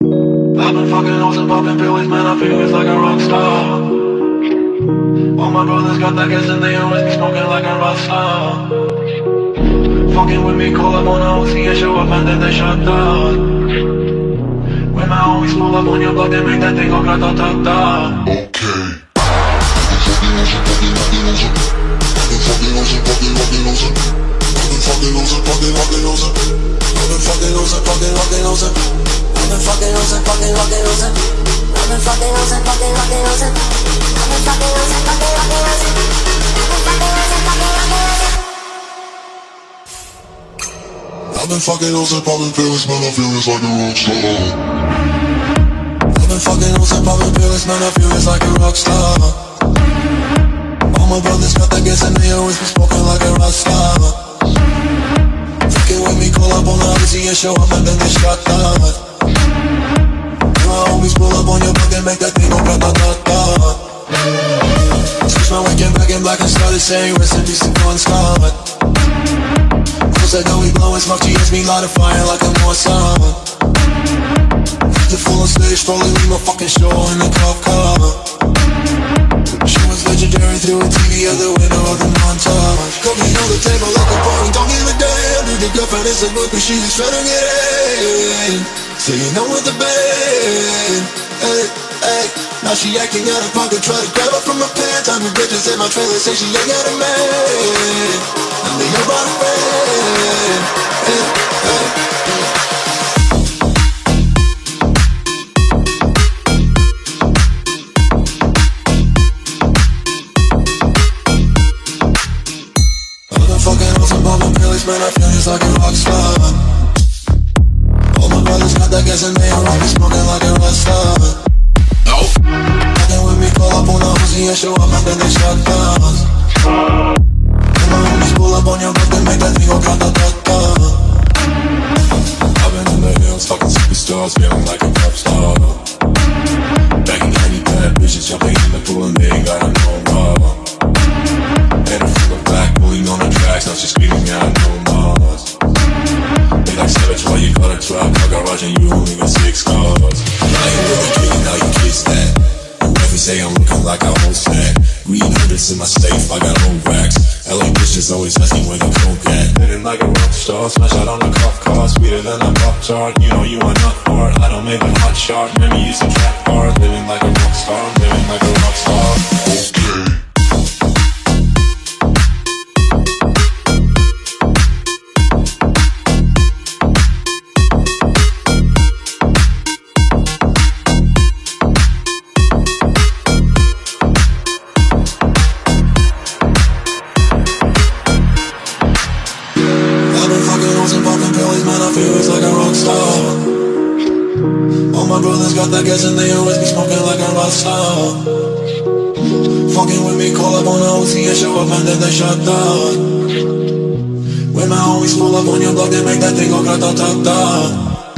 I've been fucking hoes and popping pills, man, I feel it's like a rock star. All my brothers got that gas and they always be smoking like a rock star. Fucking with me, call up on a OC and show up and then they shut down. When my homies pull up on your block, they make that thing go grata-ta-ta. Okay. I've been fucking hoes and popping pills, man, I feel it's like a rock star. I've been fucking hoes and popping pills, man, I feel it's like a rock star. All my brothers got that gas and they always be smoking like a rock star. Fucking with me, call up on the Uzi and show up and then they shut down. My homies pull up on your block and make that thing go grata-ta-ta. Switch my weekend back in black and started saying rest in peace to Bon Scott. I know we blowin' smoke, GS me light a fire like a Mossad. The full on stage, rolling me my fucking show in a cop car. She was legendary through a TV out the window of the montage. Cooking on the table like a party, don't give a damn. Dude, the girlfriend is a book, but she just tryna get in. So you know with the band, hey, hey. Now she acting out of pocket, try to grab her from my pants. I'm in bitches in my trailer, say she ain't got a man. I'm the your boyfriend, hey, hey. I've been fucking hoes and popping pills, man, I feel just like a rock star. All my brothers got that gas and they always be smoking like a rock star. Fucking with me, call up on a Uzi and show up and then they shut down. And my homies pull up on your block and make that thing go grata-ta-ta. I've been in the hills, fucking superstars, feeling like a pop star. Banging any bad bitches, jumping in the pool and they ain't gotta know more. And I'm full of black, pulling on the tracks, now she's screaming out no more. They like savage, why you got a truck, a garage and you only got 6 cars. Now you really drinking, now you kiss that. Every say I'm looking like a whole snack. Green hundreds in my safe, I got old racks. LA bitches always asking where the coke at. Living like a rock star, smash out on the cop car. Sweeter than a pop tart, you know you are not hard. I don't make a hot shot, never use a trap bar. Living like a rock star, living like a rock star. Okay. Got that gas and they always be smoking like a rock star. Fucking with me, call up on the OC and show up and then they shut down. When my homies pull up on your block, they make that thing go grata-ta-ta.